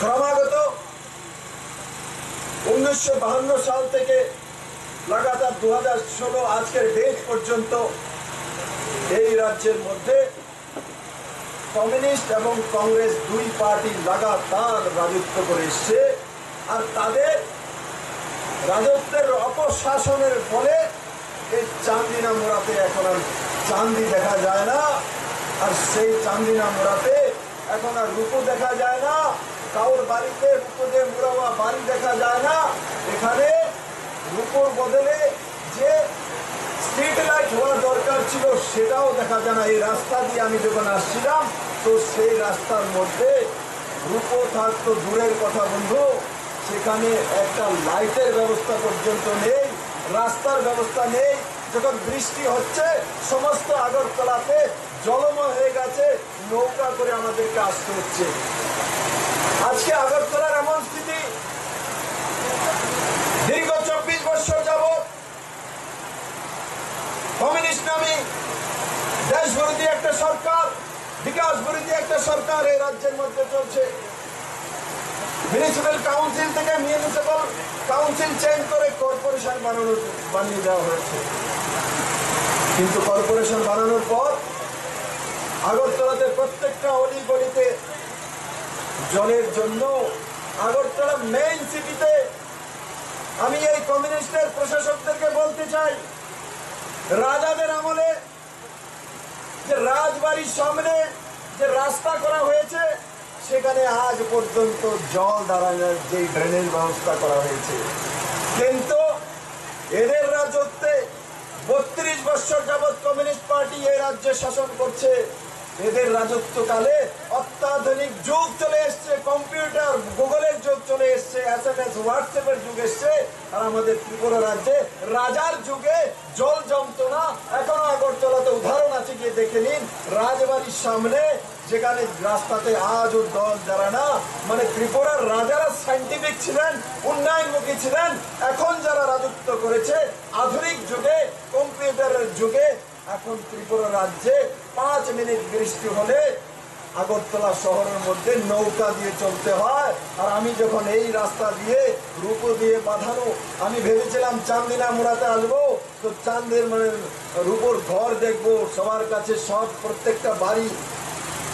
ক্রমাগত 1952 সাল থেকে লাগাতার 2016 আজকের ডেট পর্যন্ত এই রাজ্যের মধ্যে কমিউনিস্ট এবং কংগ্রেস দুই পার্টি লাগাতার রাজত্ব করে এসছে। আর তাদের রাজত্বের অপশাসনের ফলে এই চান্দিনা মোড়াতে এখন আর চান্দি দেখা যায় না, আর সেই চান্দিনা মোড়াতে এখন আর রূপো দেখা যায় না, কারোর বাড়িতে রূপো দিয়ে মোড়াওয়া বাড়ি দেখা যায় না। এখানে রূপোর বদলে যে স্ট্রিট লাইট হওয়া দরকার ছিল সেটাও দেখা যায় না। এই রাস্তা দিয়ে আমি যখন আসছিলাম তো সেই রাস্তার মধ্যে রূপো থাকতো দূরের কথা বন্ধু, সেখানে একটা লাইটের ব্যবস্থা পর্যন্ত নেই, রাস্তার ব্যবস্থা নেই। যখন বৃষ্টি হচ্ছে সমস্ত আগরতলাতে জলময় হয়ে গেছে, নৌকা করে আমাদেরকে আসতে হচ্ছে। আজকে আগরতলার এমন স্থিতি, দীর্ঘ 24 বছর যাবৎ কমিউনিস্ট নামী দেশ বিরোধী একটা সরকার, বিকাশ বিরোধী একটা সরকার এই রাজ্যের মধ্যে চলছে। মিউনিসিপ্যাল কাউন্সিল থেকে মিউনিসিপ্যাল কাউন্সিল চেঞ্জ করে কর্পোরেশন বানিয়ে দেওয়া হয়েছে। কিন্তু কর্পোরেশন বানানোর পর আগরতলাতে প্রত্যেকটা অলি গলিতে জলের জন্য, আগরতলা মেইন সিটিতে আমি এই কমিউনিস্টের প্রশাসকদেরকে বলতে চাই, রাজাদের আমলে যে রাজবাড়ির সামনে যে রাস্তা করা হয়েছে সেখানে আজ পর্যন্ত জল দাঁড়ানোর যে ড্রেনেজ ব্যবস্থা করা হয়েছে, কিন্তু এদের রাজত্বে 32 বছর যাবৎ কমিউনিস্ট পার্টি এই রাজ্যে শাসন করছে। এদের রাজত্বকালে অত্যাধুনিক যুগ চলে এসছে, কম্পিউটার গুগলের যুগ চলে এসছে, SMS হোয়াটসঅ্যাপের যুগ এসছে। আর আমাদের ত্রিপুরা রাজ্যে রাজার যুগে জল জমতো না। এখনো আগরতলাতে উদাহরণ আছে, গিয়ে দেখে নিন, রাজবাড়ির সামনে যেখানে রাস্তাতে আজও দল দাঁড়ায় না। মানে ত্রিপুরার রাজারা সাইন্টিফিক ছিলেন, উন্নয়নমুখী ছিলেন। এখন যারা রাজত্ব করেছে আধুনিক যুগে, কম্পিউটারের যুগে, এখন ত্রিপুরা রাজ্যে 5 মিনিট বৃষ্টি হলে আগরতলা শহরের মধ্যে নৌকা দিয়ে চলতে হয়। আর আমি যখন এই রাস্তা দিয়ে রূপো দিয়ে বাঁধানো, আমি ভেবেছিলাম চান্দিনা মোড়াতে আসবো, তো চাঁদের মানে রূপোর ঘর দেখবো, সবার কাছে সব প্রত্যেকটা বাড়ি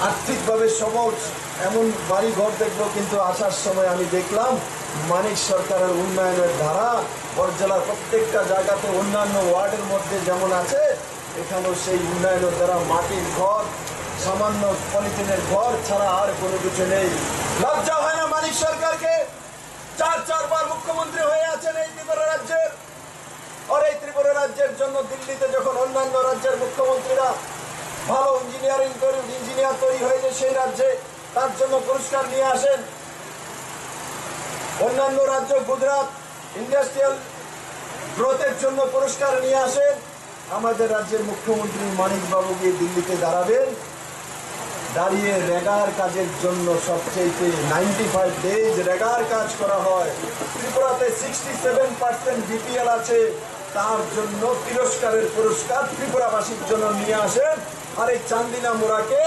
আর্থিকভাবে সবল এমন বাড়ি ঘর দেখবো। কিন্তু আসার সময় আমি দেখলাম মানিক সরকারের উন্নয়নের ধারা বরজলার প্রত্যেকটা জায়গাতে অন্যান্য ওয়ার্ডের মধ্যে যেমন আছে, এখানেও সেই উন্নয়নের দ্বারা মাটির ঘর, সামান্য পলিথিনের ঘর ছাড়া আর কোনো কিছু নেই। লজ্জা হয় না মানিক সরকারকে? 4 বার মুখ্যমন্ত্রী হয়ে আছেন এই ত্রিপুরা রাজ্যের। আর এই ত্রিপুরা রাজ্যের জন্য দিল্লিতে যখন অন্যান্য রাজ্যের মুখ্যমন্ত্রীরা ভালো ইঞ্জিনিয়ার তৈরি হয়েছে সেই রাজ্যে, তার জন্য পুরস্কার নিয়ে আসেন। অন্যান্য রাজ্য গুজরাট ইন্ডাস্ট্রিয়াল গ্রোথের জন্য পুরস্কার নিয়ে আসেন। আমাদের রাজ্যের মুখ্যমন্ত্রী মানিক বাবু গিয়ে দিল্লিতে দাঁড়াবেন, দাঁড়িয়ে রেগার কাজের জন্য সবচেয়ে 95 ডেজ রেগার কাজ করা হয়। ত্রিপুরাতে 67% BPL আছে, তার জন্য তিরস্কারের পুরস্কার ত্রিপুরাবাসীর জন্য নিয়ে আসেন। আর এই চান্দিনা মোড়াকে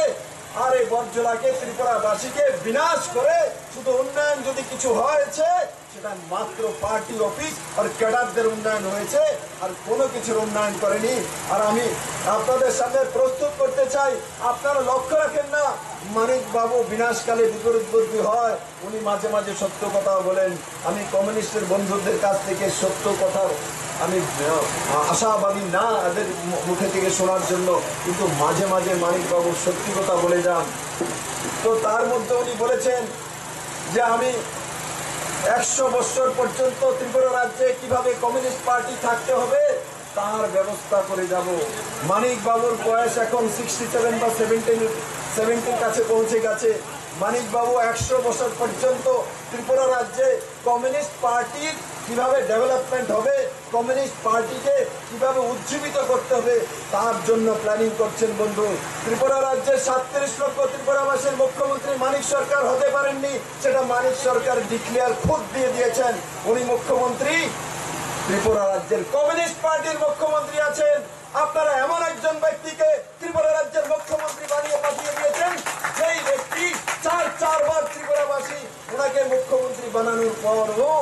আর এই বরজলাকে, ত্রিপুরাবাসীকে বিনাশ করে শুধু উন্নয়ন যদি কিছু হয়েছে সেটা মাত্র পার্টি অফিস আর ক্যাডারদের উন্নয়ন হয়েছে, আর কোনো কিছুর উন্নয়ন করেনি। আর আমি আপনাদের সামনে প্রস্তুত করতে চাই, আপনারা লক্ষ্য রাখেন না মানিক বাবু বিনাশকালে বিপরীত বুদ্ধি হয়, উনি মাঝে মাঝে সত্য কথা বলেন। আমি কমিউনিস্টের বন্ধুদের কাছ থেকে সত্য কথা আমি আশাবাদী না এদের মুখে থেকে শোনার জন্য, কিন্তু মাঝে মাঝে মানিক বাবু সত্যি কথা বলে যান। তো তার মধ্যে উনি বলেছেন যে আমি 100 বছর পর্যন্ত ত্রিপুরা রাজ্যে কিভাবে কমিউনিস্ট পার্টি থাকতে হবে তার ব্যবস্থা করে যাব। মানিক বাবুর বয়স এখন 67 বা 70 কাছে পৌঁছে গেছে। মানিক বাবু 100 বছর পর্যন্ত ত্রিপুরা রাজ্যে কমিউনিস্ট পার্টির কিভাবে ডেভেলপমেন্ট হবে, কমিউনিস্ট পার্টিকে কিভাবে উজ্জীবিত করতে হবে তার জন্য প্ল্যানিং করছেন বন্ধু। ত্রিপুরা রাজ্যের 37 লক্ষ ত্রিপুরাবাসীর মুখ্যমন্ত্রী মানিক সরকার হতে পারেননি, সেটা মানিক সরকার ডিক্লেয়ার খুদ দিয়ে দিয়েছেন। উনি মুখ্যমন্ত্রী ত্রিপুরা রাজ্যের কমিউনিস্ট পার্টির মুখ্যমন্ত্রী আছেন। আপনারা এমন একজন ব্যক্তিকে ত্রিপুরা রাজ্যের মুখ্যমন্ত্রী বানিয়ে পাঠিয়ে দিয়েছেন, যেই ব্যক্তি 4 বার ত্রিপুরাবাসী ওনাকে ওনাকে মুখ্যমন্ত্রী বানানোর পরও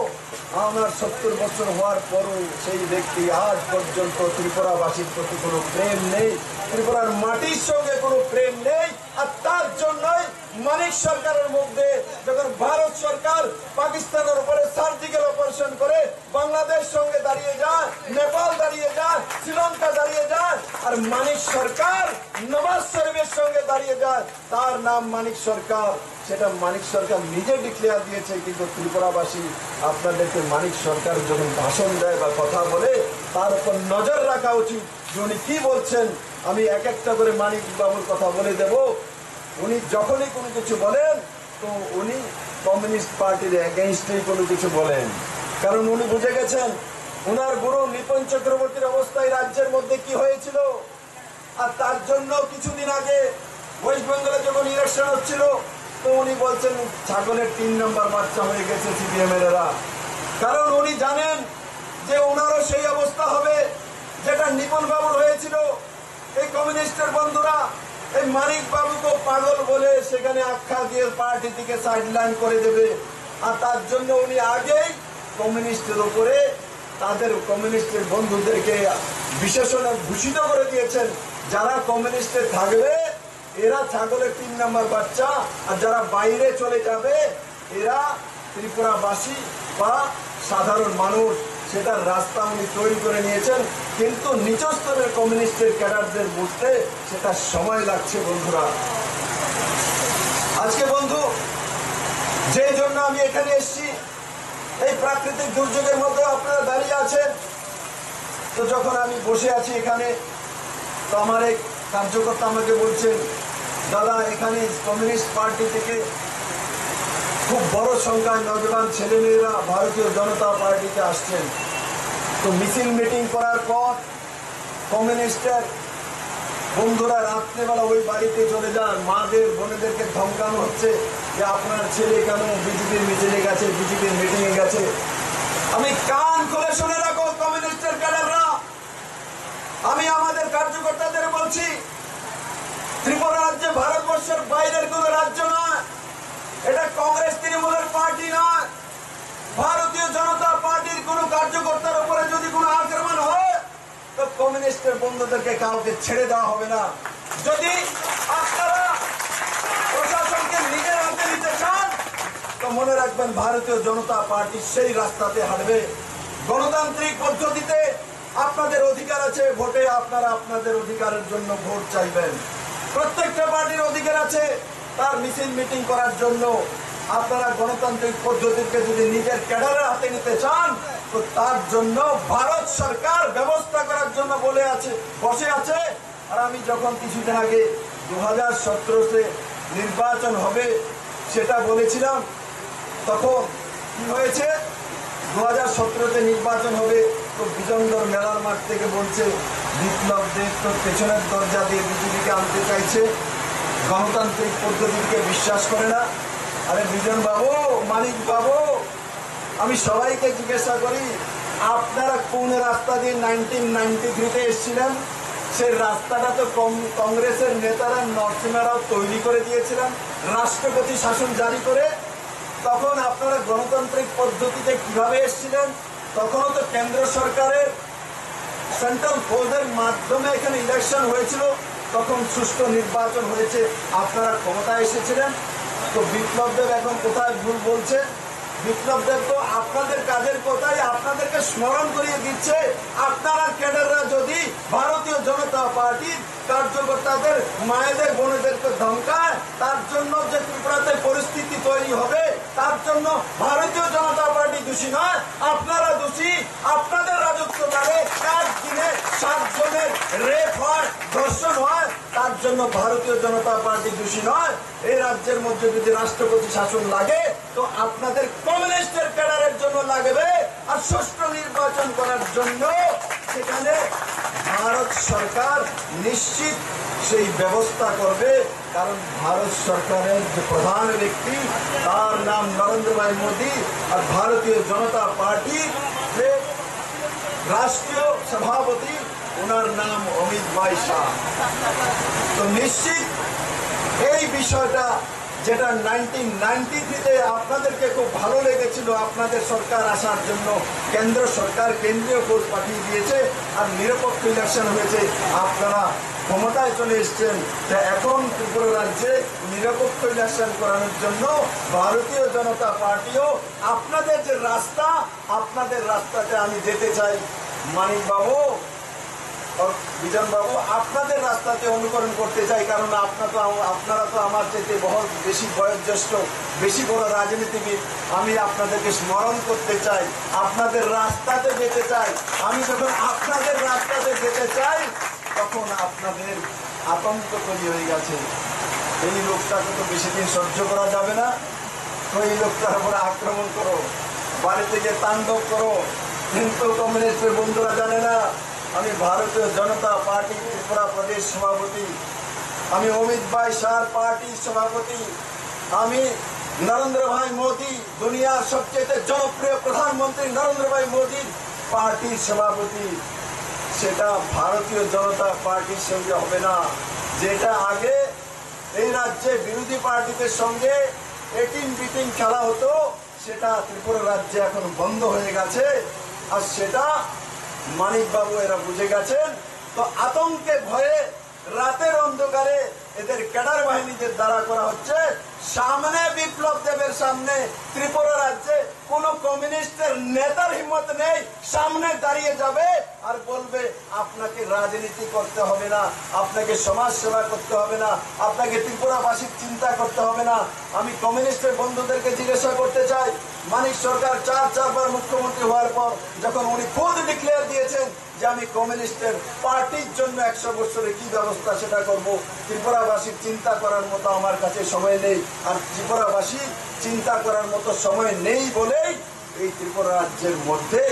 আমার 70 বছর হওয়ার পরও সেই ব্যক্তি আজ পর্যন্ত ত্রিপুরাবাসীর প্রতি কোনো প্রেম নেই, ত্রিপুরার মাটির সঙ্গে কোনো প্রেম নেই। আর তার জন্যই মানিক সরকারের মধ্যে যখন ভারত সরকার পাকিস্তানের উপরে সার্জিক্যাল অপারেশন করে বাংলাদেশ সঙ্গে দাঁড়িয়ে যায়, নেপাল দাঁড়িয়ে যায়, শ্রীলঙ্কা দাঁড়িয়ে যায়, আর মানিক সরকার নওয়াজ শরীফের সঙ্গে দাঁড়িয়ে যায়, তার নাম মানিক সরকার। সেটা মানিক সরকার নিজে ডিক্লেয়ার দিয়েছে। কিন্তু ত্রিপুরাবাসী আপনাদেরকে মানিক সরকার যখন ভাষণ দেয় বা কথা বলে তার উপর নজর রাখা উচিত যে উনি কি বলছেন। আমি এক একটা করে মানিক বাবুর কথা বলে দেব। উনি যখনই কোনো কিছু বলেন তো উনি কমিউনিস্ট পার্টির এগেইনস্টেই কোনো কিছু বলেন, কারণ উনি বুঝে গেছেন ওনার গুরু নিপন চক্রবর্তীর অবস্থায় রাজ্যের মধ্যে কি হয়েছিল। আর তার জন্য কিছুদিন আগে ওয়েস্ট বেঙ্গলে যখন ইলেকশন হচ্ছিল তো উনি বলছেন ছাগলের 3 নম্বর বাচ্চা হয়ে গেছে সিপিএম এরা, কারণ উনি জানেন যে ওনারও সেই অবস্থা হবে যেটা নিপন বাবুর হয়েছিল। এই কমিউনিস্টের বন্ধুরা এই মানিক বাবুকে পাগল বলে সেখানে আখ্যা দিয়ে পার্টি থেকে সাইডলাইন করে দেবে। আর তার জন্য উনি আগেই কমিউনিস্টের উপরে তাদের কমিউনিস্টের বন্ধুদেরকে বিশেষণে ভূষিত করে দিয়েছেন, যারা কমিউনিস্টে থাকবে এরা ছাগলের 3 নম্বর বাচ্চা, আর যারা বাইরে চলে যাবে এরা ত্রিপুরাবাসী বা সাধারণ মানুষ। সেটার রাস্তা উনি তৈরি করে নিয়েছেন, কিন্তু নিচু স্তরের কমিউনিস্টের ক্যাডারদের বুঝতে সেটা সময় লাগছে বন্ধুরা। আজকে বন্ধু যে জন্য আমি এখানে এসেছি, এই প্রাকৃতিক দুর্যোগের মধ্যে আপনারা দাঁড়িয়ে আছেন, তো যখন আমি বসে আছি এখানে তো আমার এক কার্যকর্তা আমাকে বলছেন, দাদা এখানে কমিউনিস্ট পার্টি থেকে খুব বড় সংখ্যায় নজওয়ান ছেলেমেয়েরা ভারতীয় জনতা পার্টিতে আসছেন। তো মিছিল মিটিং করার পর কমিউনিস্টের বন্ধুরা রাত্রেবেলা ওই বাড়িতে চলে যান, মাদের বোনেদেরকে ধমকানো হচ্ছে যে আপনার ছেলে কেন বিজেপির মিছিলে গেছে, বিজেপির মিটিংয়ে গেছে। আমি কান খুলে শুনে রাখো কমিউনিস্টের ক্যাডাররা, আমি আমাদের কার্যকর্তাদের বলছি, ত্রিপুরা রাজ্য ভারতবর্ষের বাইরের কোন রাজ্য নয়, এটা কংগ্রেস তৃণমূলের পার্টি নয়। ভারতীয় জনতা পার্টির কোন কার্যকর্তার উপরে যদি কোনো আক্রমণ হয় তো কমিউনিস্টের বন্ধুদেরকে কাউকে ছেড়ে দেওয়া হবে না। যদি আপনারা প্রশাসনকে নিজের হাতে নিতে চান তো মনে রাখবেন ভারতীয় জনতা পার্টি সেই রাস্তাতে হাঁটবে। গণতান্ত্রিক পদ্ধতিতে আপনাদের অধিকার আছে, ভোটে আপনারা আপনাদের অধিকারের জন্য ভোট চাইবেন। প্রত্যেকটা পার্টির অধিকার আছে তার মিছিল মিটিং করার জন্য। আপনারা গণতান্ত্রিক পদ্ধতিকে যদি নিজের ক্যাডারের হাতে নিতে চান তো তার জন্য ভারত সরকার ব্যবস্থা করার জন্য বসে আছে। আর আমি যখন কিছুদিন আগে 2017-তে নির্বাচন হবে সেটা বলেছিলাম, তখন কি হয়েছে, 2017-তে নির্বাচন হবে তো বিজনগর মেলার মাঠ থেকে বলছে বিপ্লব দেব তো পেছনের দরজা দিয়ে বিজেপিকে আনতে চাইছে, গণতান্ত্রিক পদ্ধতিকে বিশ্বাস করে না। আরে বিজন বাবু, মানিক বাবু, আমি সবাইকে জিজ্ঞাসা করি আপনারা কোন রাস্তা দিয়ে 1993-তে এসেছিলেন? সেই রাস্তাটা তো কংগ্রেসের নেতারা নরসিংহ রাও তৈরি করে দিয়েছিলেন রাষ্ট্রপতি শাসন জারি করে। তখন আপনারা গণতান্ত্রিক পদ্ধতিতে কিভাবে এসেছিলেন? তখনও তো কেন্দ্র সরকারের সেন্ট্রাল ফোর্সের মাধ্যমে এখানে ইলেকশন হয়েছিল, তখন সুষ্ঠু নির্বাচন হয়েছে, আপনারা ক্ষমতায় এসেছিলেন। তো বিপ্লব দেব এখন কোথায় ভুল বলছে? বিপ্লব দেব তো আপনাদের কাজের কথাই আপনাদেরকে স্মরণ করিয়ে দিচ্ছে। আপনারা ক্যাডাররা যদি ভারতীয় জনতা পার্টির কার্যকর্তাদের মায়েদের বোনেদেরকে ধমকায়, তার জন্য যে ত্রিপুরাতে পরিস্থিতি তৈরি হবে তার জন্য ভারতীয় জনতা পার্টি দোষী নয়, আপনারা দোষী। আপনাদের রাজত্বকালে একদিনে 7 জনের রেপ হয়, ধর্ষণ হয়, তার জন্য ভারতীয় জনতা পার্টি দোষী নয়। এই রাজ্যের মধ্যে যদি রাষ্ট্রপতি শাসন লাগে তো আপনাদের কমিউনিস্টের ক্যাডারের জন্য লাগবে। আর সুষ্ঠু নির্বাচন করার জন্য সেখানে ভারত সরকার নিশ্চিত সেই ব্যবস্থা করবে, কারণ ভারত সরকারের যে প্রধান ব্যক্তি তার নাম নরেন্দ্র ভাই মোদী, আর ভারতীয় জনতা পার্টির যে রাষ্ট্রীয় সভাপতি ওনার নাম অমিত ভাই শাহ। তো নিশ্চিত এই বিষয়টা যেটা 1993-তে আপনাদেরকে খুব ভালো লেগেছিল আপনাদের সরকার আসার জন্য। কেন্দ্র সরকার কেন্দ্রীয় ফোর্স পাঠিয়ে দিয়েছে আর নিরপেক্ষ ইলেকশন হয়েছে, আপনারা ক্ষমতায় চলে এসছেন। তা এখন ত্রিপুরা রাজ্যে নিরপেক্ষ ইলেকশন করানোর জন্য ভারতীয় জনতা পার্টিও আপনাদের যে রাস্তা, আপনাদের রাস্তাতে আমি যেতে চাই। মানিক বাবু, বিজন বাবু, আপনাদের রাস্তাতে অনুকরণ করতে চাই, কারণ আপনারা তো আমার চাইতে বহুত বেশি বয়োজ্যেষ্ঠ, বেশি বড় রাজনীতিবিদ। আমি আপনাদেরকে স্মরণ করতে চাই, আপনাদের রাস্তাতে যেতে চাই। আমি যখন আপনাদের রাস্তাতে যেতে চাই তখন আপনাদের আতঙ্ক তৈরি হয়ে গেছে। এই লোকটাকে তো বেশি দিন সহ্য করা যাবে না, তো এই লোকটার উপরে আক্রমণ করো, বাড়ি থেকে তাণ্ডব করো। কিন্তু কমিউনিস্টের বন্ধুরা জানে না আমি ভারতীয় জনতা পার্টি ত্রিপুরা প্রদেশ সভাপতি, আমি অমিত ভাই শাহ পার্টির সভাপতি, আমি নরেন্দ্র ভাই মোদী, দুনিয়ার সবচেয়ে জনপ্রিয় প্রধানমন্ত্রী নরেন্দ্র ভাই মোদীর পার্টির সভাপতি। সেটা ভারতীয় জনতা পার্টির সঙ্গে হবে না। যেটা আগে এই রাজ্যে বিরোধী পার্টিদের সঙ্গে এটিং বিটিং খেলা হতো, সেটা ত্রিপুরা রাজ্যে এখন বন্ধ হয়ে গেছে। আর সেটা মানিক বাবু এরা বুঝে গেছেন। তো আতঙ্কে ভয়ে রাতের অন্ধকারে এদের ক্যাডার বাহিনীদের দ্বারা করা হচ্ছে। সামনে বিপ্লব দেবের সামনে ত্রিপুরা রাজ্যে কোন কমিউনিস্টের নেতার হিম্মত নেই সামনে দাঁড়িয়ে যাবে আর বলবে আপনাকে রাজনীতি করতে হবে না, আপনাকে সমাজ সেবা করতে হবে না, আপনাকে ত্রিপুরাবাসীর চিন্তা করতে হবে না। আমি কমিউনিস্টের বন্ধুদেরকে জিজ্ঞাসা করতে চাই, মানিক সরকার চারবার মুখ্যমন্ত্রী হওয়ার পর যখন উনি খুদ ডিক্লেয়ার দিয়েছেন যে আমি কমিউনিস্টের পার্টির জন্য 100 বছরে কি ব্যবস্থা সেটা করব, ত্রিপুরাবাসীর চিন্তা করার মতো আমার কাছে সময় নেই। আর ত্রিপুরাবাসী চিন্তা করার মতো সময় নেই বলেই এই ত্রিপুরা রাজ্যের মধ্যে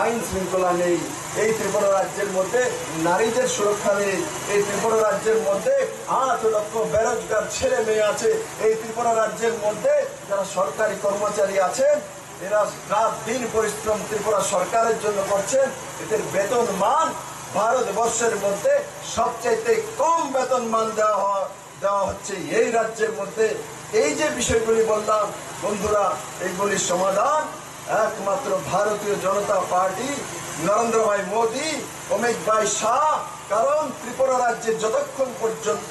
আইন শৃঙ্খলা নেই, এই ত্রিপুরা রাজ্যের মধ্যে নারীদের সুরক্ষা নেই, এই ত্রিপুরা রাজ্যের মধ্যে 8 লক্ষ বেরোজগার ছেলে মেয়ে আছে, এই ত্রিপুরা রাজ্যের মধ্যে যারা সরকারি কর্মচারী আছেন এরা রাত দিন পরিশ্রম ত্রিপুরা সরকারের জন্য করছেন। এদের বেতন মান ভারতবর্ষের মধ্যে সবচাইতে কম বেতন মান দেওয়া হচ্ছে এই রাজ্যের মধ্যে। এই যে বিষয়গুলি বললাম বন্ধুরা, এইগুলির সমাধান একমাত্র ভারতীয় জনতা পার্টি, নরেন্দ্র ভাই মোদী, অমিত ভাই শাহ। কারণ ত্রিপুরা রাজ্যে যতক্ষণ পর্যন্ত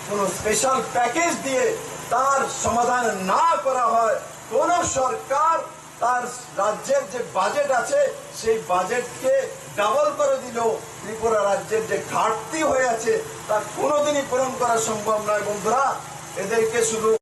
কোনো স্পেশাল প্যাকেজ দিয়ে তার সমাধান না করা হয়, কোন সরকার তার রাজ্যের যে বাজেট আছে সেই বাজেটকে ডাবল করে দিল, ত্রিপুরা রাজ্যের যে ঘাটতি হয়ে আছে তা কোনোদিনই পূরণ করা সম্ভব নয় বন্ধুরা। এদেরকে শুধু